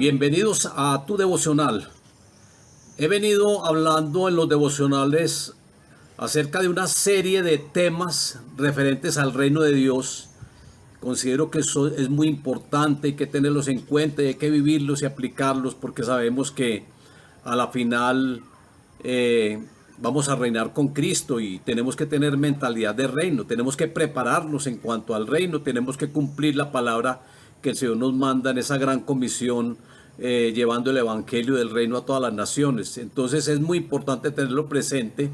Bienvenidos a tu devocional. He venido hablando en los devocionales acerca de una serie de temas referentes al reino de Dios. Considero que eso es muy importante, hay que tenerlos en cuenta y hay que vivirlos y aplicarlos porque sabemos que a la final vamos a reinar con Cristo y tenemos que tener mentalidad de reino, tenemos que prepararnos en cuanto al reino, tenemos que cumplir la palabra que el Señor nos manda en esa gran comisión, llevando el evangelio del reino a todas las naciones. Entonces es muy importante tenerlo presente.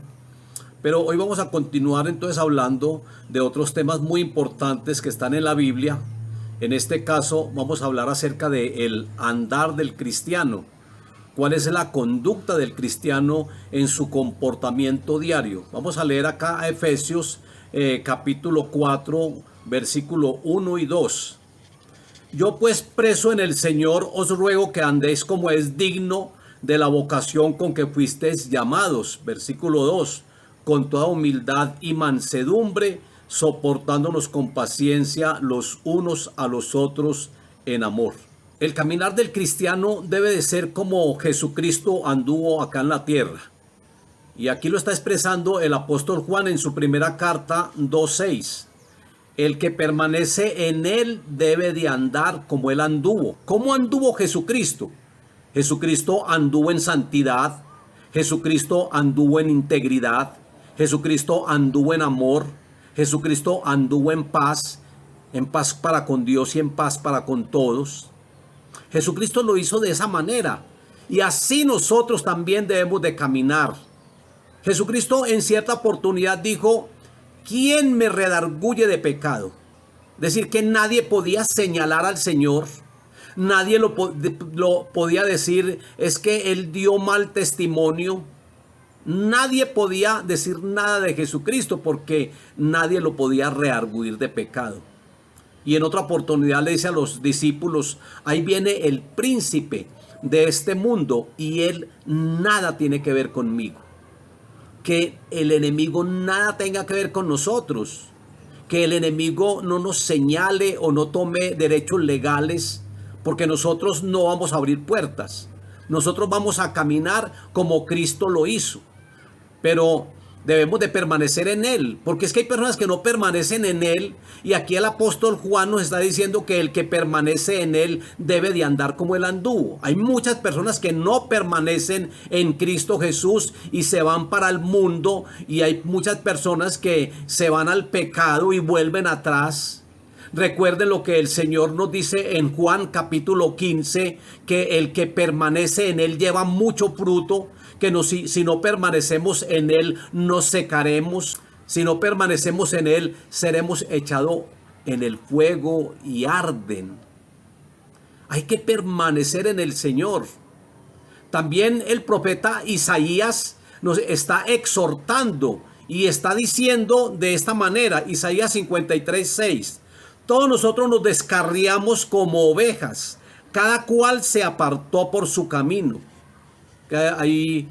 Pero hoy vamos a continuar entonces hablando de otros temas muy importantes que están en la Biblia. En este caso vamos a hablar acerca del andar del cristiano. ¿Cuál es la conducta del cristiano en su comportamiento diario? Vamos a leer acá a Efesios capítulo 4, versículo 1 y 2. Yo pues, preso en el Señor, os ruego que andéis como es digno de la vocación con que fuisteis llamados. Versículo 2. Con toda humildad y mansedumbre, soportándonos con paciencia los unos a los otros en amor. El caminar del cristiano debe de ser como Jesucristo anduvo acá en la tierra. Y aquí lo está expresando el apóstol Juan en su primera carta 2:6. El que permanece en él debe de andar como él anduvo. ¿Cómo anduvo Jesucristo? Jesucristo anduvo en santidad. Jesucristo anduvo en integridad. Jesucristo anduvo en amor. Jesucristo anduvo en paz para con Dios y en paz para con todos. Jesucristo lo hizo de esa manera. Y así nosotros también debemos de caminar. Jesucristo en cierta oportunidad dijo: ¿quién me redarguye de pecado? Es decir, que nadie podía señalar al Señor. Nadie lo podía decir, es que Él dio mal testimonio. Nadie podía decir nada de Jesucristo porque nadie lo podía redarguir de pecado. Y en otra oportunidad le dice a los discípulos: ahí viene el príncipe de este mundo y Él nada tiene que ver conmigo. Que el enemigo nada tenga que ver con nosotros, que el enemigo no nos señale o no tome derechos legales, porque nosotros no vamos a abrir puertas, nosotros vamos a caminar como Cristo lo hizo, pero debemos de permanecer en Él, porque es que hay personas que no permanecen en Él, y aquí el apóstol Juan nos está diciendo que el que permanece en Él debe de andar como Él anduvo. Hay muchas personas que no permanecen en Cristo Jesús y se van para el mundo, y hay muchas personas que se van al pecado y vuelven atrás. Recuerden lo que el Señor nos dice en Juan capítulo 15, que el que permanece en Él lleva mucho fruto, que si no permanecemos en Él nos secaremos, si no permanecemos en Él seremos echados en el fuego y arden. Hay que permanecer en el Señor. También el profeta Isaías nos está exhortando y está diciendo de esta manera, Isaías 53:6. Todos nosotros nos descarriamos como ovejas, cada cual se apartó por su camino. Hay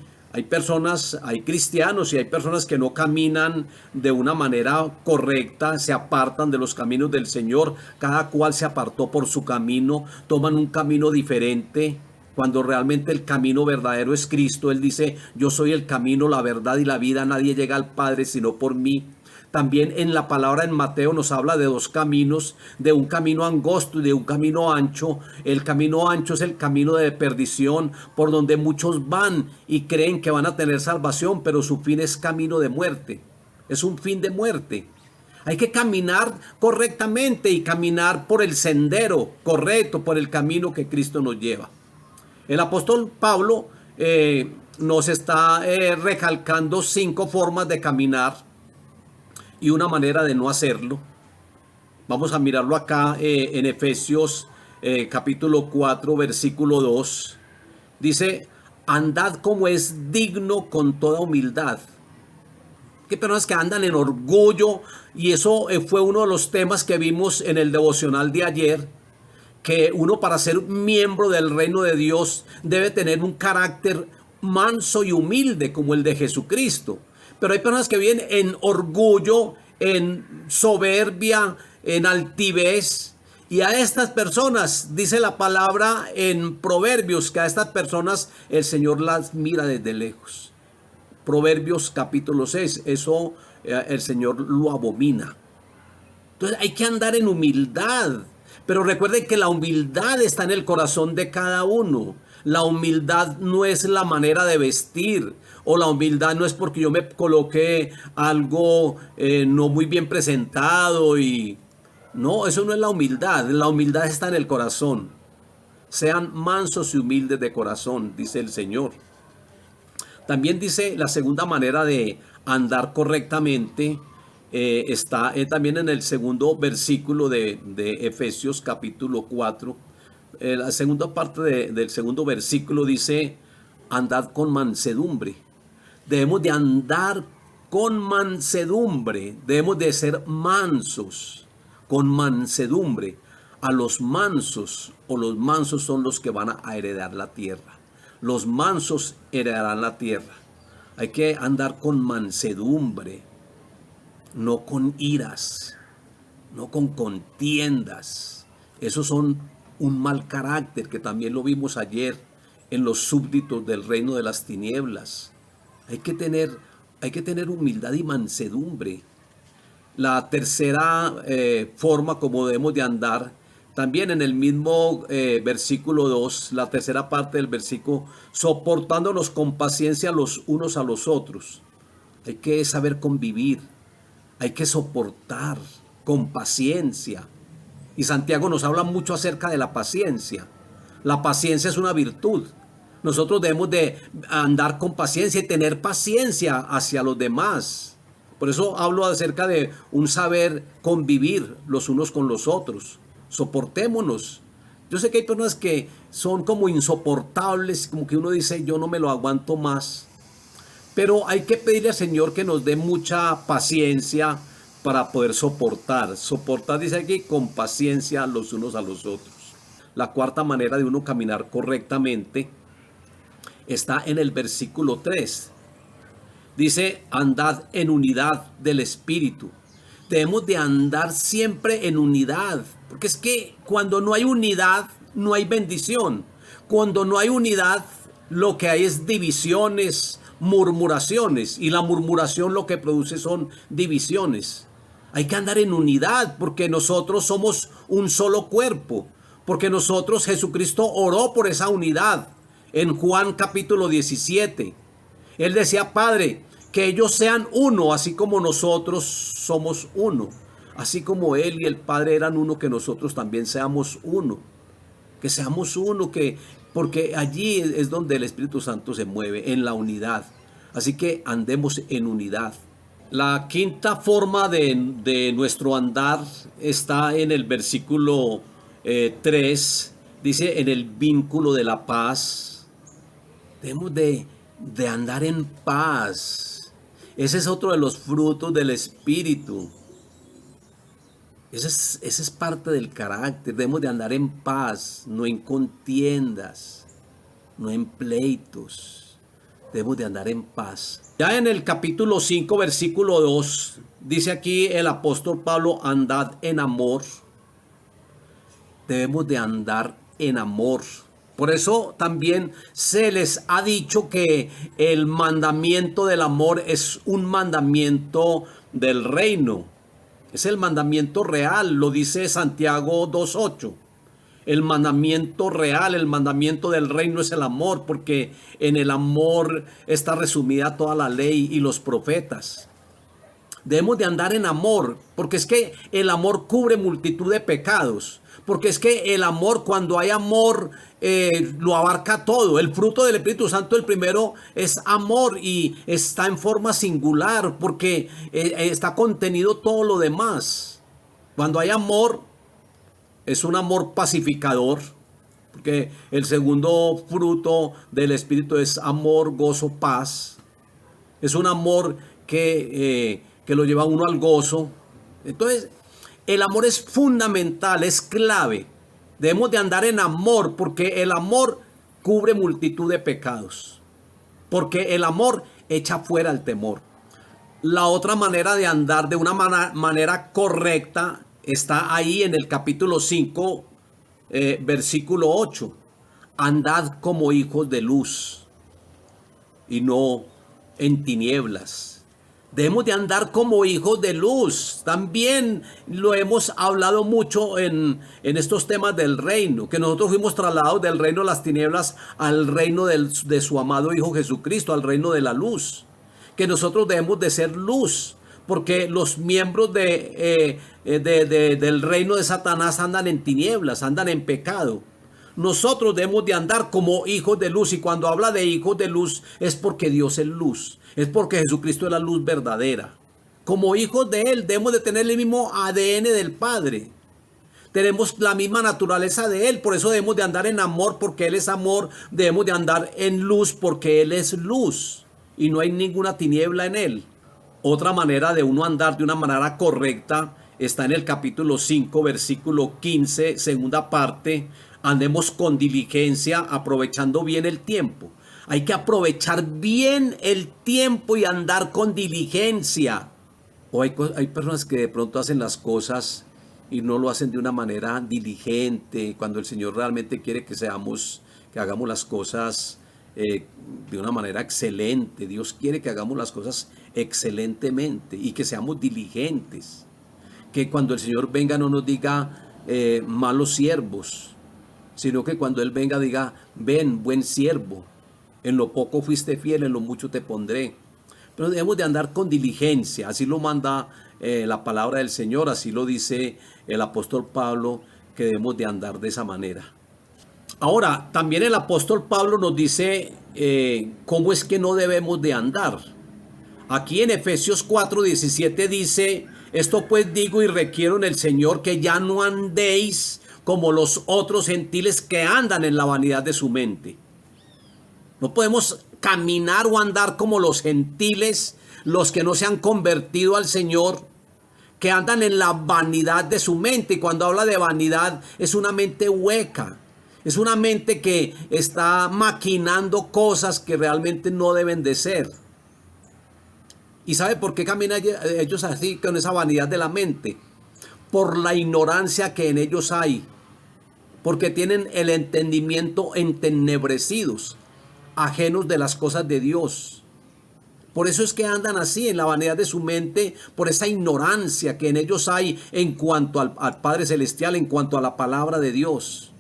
personas, hay cristianos y hay personas que no caminan de una manera correcta, se apartan de los caminos del Señor, cada cual se apartó por su camino, toman un camino diferente, cuando realmente el camino verdadero es Cristo. Él dice: yo soy el camino, la verdad y la vida, nadie llega al Padre sino por mí. También en la palabra en Mateo nos habla de dos caminos, de un camino angosto y de un camino ancho. El camino ancho es el camino de perdición, por donde muchos van y creen que van a tener salvación, pero su fin es camino de muerte. Es un fin de muerte. Hay que caminar correctamente y caminar por el sendero correcto, por el camino que Cristo nos lleva. El apóstol Pablo nos está recalcando 5 formas de caminar y una manera de no hacerlo. Vamos a mirarlo acá en Efesios capítulo 4, versículo 2. Dice: andad como es digno con toda humildad. Hay personas que andan en orgullo, y eso fue uno de los temas que vimos en el devocional de ayer, que uno, para ser miembro del reino de Dios, debe tener un carácter manso y humilde como el de Jesucristo. Pero hay personas que viven en orgullo, en soberbia, en altivez, Y a estas personas, dice la palabra en Proverbios, que a estas personas el Señor las mira desde lejos. Proverbios capítulo 6, eso el Señor lo abomina. Entonces hay que andar en humildad. Pero recuerden que la humildad está en el corazón de cada uno. La humildad no es la manera de vestir. O la humildad no es porque yo me coloqué algo no muy bien presentado y... No, eso no es la humildad. La humildad está en el corazón. Sean mansos y humildes de corazón, dice el Señor. También dice la segunda manera de andar correctamente. Está también en el segundo versículo de Efesios capítulo 4. La segunda parte del segundo versículo dice, andad con mansedumbre. Debemos de andar con mansedumbre. Debemos de ser mansos, con mansedumbre. A los mansos, o los mansos son los que van a heredar la tierra. Los mansos heredarán la tierra. Hay que andar con mansedumbre, no con iras, no con contiendas. Esos son un mal carácter que también lo vimos ayer en los súbditos del reino de las tinieblas. Hay que tener humildad y mansedumbre. La tercera forma como debemos de andar, también en el mismo versículo 2, la tercera parte del versículo, soportándonos con paciencia los unos a los otros. Hay que saber convivir, hay que soportar con paciencia. Y Santiago nos habla mucho acerca de la paciencia. La paciencia es una virtud. Nosotros debemos de andar con paciencia y tener paciencia hacia los demás. Por eso hablo acerca de un saber convivir los unos con los otros. Soportémonos. Yo sé que hay personas que son como insoportables, como que uno dice, yo no me lo aguanto más. Pero hay que pedirle al Señor que nos dé mucha paciencia para poder soportar. Soportar, dice aquí, con paciencia los unos a los otros. La cuarta manera de uno caminar correctamente está en el versículo 3. Dice, andad en unidad del Espíritu. Debemos de andar siempre en unidad. Porque es que cuando no hay unidad, no hay bendición. Cuando no hay unidad, lo que hay es divisiones, murmuraciones. Y la murmuración lo que produce son divisiones. Hay que andar en unidad porque nosotros somos un solo cuerpo. Porque nosotros, Jesucristo oró por esa unidad. En Juan capítulo 17. Él decía, Padre, que ellos sean uno, así como nosotros somos uno. Así como Él y el Padre eran uno, que nosotros también seamos uno. Que seamos uno, porque allí es donde el Espíritu Santo se mueve, en la unidad. Así que andemos en unidad. La quinta forma de nuestro andar está en el versículo 3. Dice, en el vínculo de la paz. Debemos de andar en paz. Ese es otro de los frutos del Espíritu. Ese es parte del carácter. Debemos de andar en paz, no en contiendas, no en pleitos. Debemos de andar en paz. Ya en el capítulo 5, versículo 2, dice aquí el apóstol Pablo, andad en amor. Debemos de andar en amor. Por eso también se les ha dicho que el mandamiento del amor es un mandamiento del reino. Es el mandamiento real, lo dice Santiago 2:8. El mandamiento real, el mandamiento del reino es el amor, porque en el amor está resumida toda la ley y los profetas. Debemos de andar en amor, porque es que el amor cubre multitud de pecados. Porque es que el amor, cuando hay amor, lo abarca todo. El fruto del Espíritu Santo, el primero, es amor y está en forma singular porque está contenido todo lo demás. Cuando hay amor, es un amor pacificador. Porque el segundo fruto del Espíritu es amor, gozo, paz. Es un amor que lo lleva a uno al gozo. Entonces, el amor es fundamental, es clave. Debemos de andar en amor porque el amor cubre multitud de pecados. Porque el amor echa fuera el temor. La otra manera de andar de una manera correcta está ahí en el capítulo 5, versículo 8. Andad como hijos de luz y no en tinieblas. Debemos de andar como hijos de luz. También lo hemos hablado mucho en estos temas del reino, que nosotros fuimos trasladados del reino de las tinieblas al reino de su amado Hijo Jesucristo, al reino de la luz. Que nosotros debemos de ser luz, porque los miembros del reino de Satanás andan en tinieblas, andan en pecado. Nosotros debemos de andar como hijos de luz, y cuando habla de hijos de luz es porque Dios es luz, es porque Jesucristo es la luz verdadera. Como hijos de Él debemos de tener el mismo ADN del Padre. Tenemos la misma naturaleza de Él, por eso debemos de andar en amor porque Él es amor, debemos de andar en luz porque Él es luz y no hay ninguna tiniebla en Él. Otra manera de uno andar de una manera correcta está en el capítulo 5, versículo 15, segunda parte. Andemos con diligencia, aprovechando bien el tiempo. Hay que aprovechar bien el tiempo y andar con diligencia. O hay personas que de pronto hacen las cosas y no lo hacen de una manera diligente, cuando el Señor realmente quiere que hagamos las cosas de una manera excelente. Dios quiere que hagamos las cosas excelentemente y que seamos diligentes. Que cuando el Señor venga no nos diga malos siervos, sino que cuando Él venga diga: ven, buen siervo, en lo poco fuiste fiel, en lo mucho te pondré. Pero debemos de andar con diligencia, así lo manda la palabra del Señor, así lo dice el apóstol Pablo, que debemos de andar de esa manera. Ahora, también el apóstol Pablo nos dice cómo es que no debemos de andar. Aquí en Efesios 4:17 dice: esto pues digo y requiero en el Señor, que ya no andéis como los otros gentiles que andan en la vanidad de su mente. No podemos caminar o andar como los gentiles, los que no se han convertido al Señor, que andan en la vanidad de su mente. Y cuando habla de vanidad, es una mente hueca, es una mente que está maquinando cosas que realmente no deben de ser. ¿Y sabe por qué caminan ellos así, con esa vanidad de la mente? Por la ignorancia que en ellos hay, porque tienen el entendimiento entenebrecidos, ajenos de las cosas de Dios. Por eso es que andan así, en la vanidad de su mente, por esa ignorancia que en ellos hay en cuanto al Padre Celestial, en cuanto a la palabra de Dios.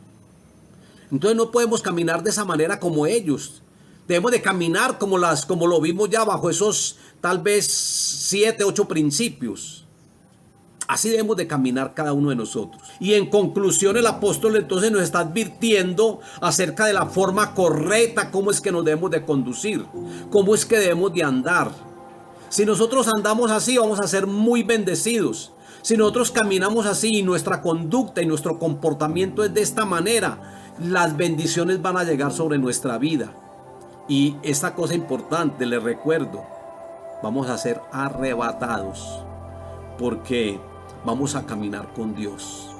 Entonces no podemos caminar de esa manera como ellos. Debemos de caminar como lo vimos ya, bajo esos tal vez 7, 8 principios. Así debemos de caminar cada uno de nosotros. Y en conclusión, el apóstol entonces nos está advirtiendo acerca de la forma correcta, cómo es que nos debemos de conducir, cómo es que debemos de andar. Si nosotros andamos así, vamos a ser muy bendecidos. Si nosotros caminamos así y nuestra conducta y nuestro comportamiento es de esta manera, las bendiciones van a llegar sobre nuestra vida. Y esta cosa importante, les recuerdo, vamos a ser arrebatados, porque vamos a caminar con Dios.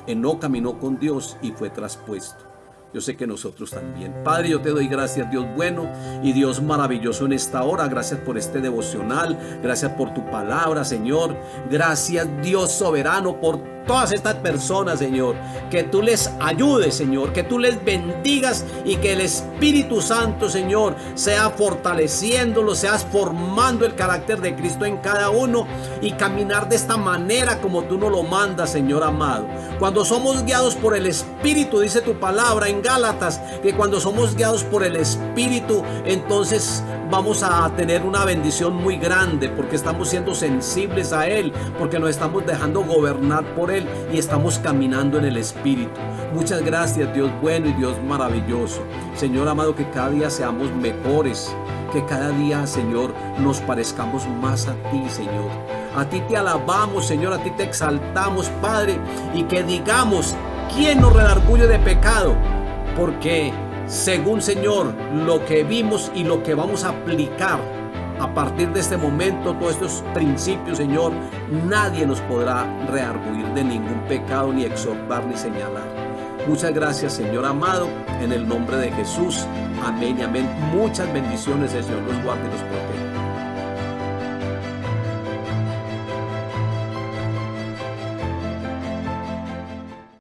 Enoc caminó con Dios y fue traspuesto. Yo sé que nosotros también. Padre, yo te doy gracias, Dios bueno y Dios maravilloso, en esta hora. Gracias por este devocional. Gracias por tu palabra, Señor. Gracias, Dios soberano, por todas estas personas, Señor. Que tú les ayudes, Señor. Que tú les bendigas y que el Espíritu Santo, Señor, sea fortaleciéndolo, seas formando el carácter de Cristo en cada uno y caminar de esta manera como tú nos lo mandas, Señor amado. Cuando somos guiados por el Espíritu, dice tu palabra en Gálatas, que cuando somos guiados por el Espíritu, entonces vamos a tener una bendición muy grande, porque estamos siendo sensibles a Él, porque nos estamos dejando gobernar por Él y estamos caminando en el Espíritu. Muchas gracias, Dios bueno y Dios maravilloso. Señor amado, que cada día seamos mejores, que cada día, Señor, nos parezcamos más a ti, Señor. A ti te alabamos, Señor, a ti te exaltamos, Padre, y que digamos: ¿quién nos redarguye de pecado? Porque según, Señor, lo que vimos y lo que vamos a aplicar a partir de este momento, todos estos principios, Señor, nadie nos podrá redarguir de ningún pecado, ni exhortar, ni señalar. Muchas gracias, Señor amado, en el nombre de Jesús. Amén y amén. Muchas bendiciones, el Señor los guarde y los proteja.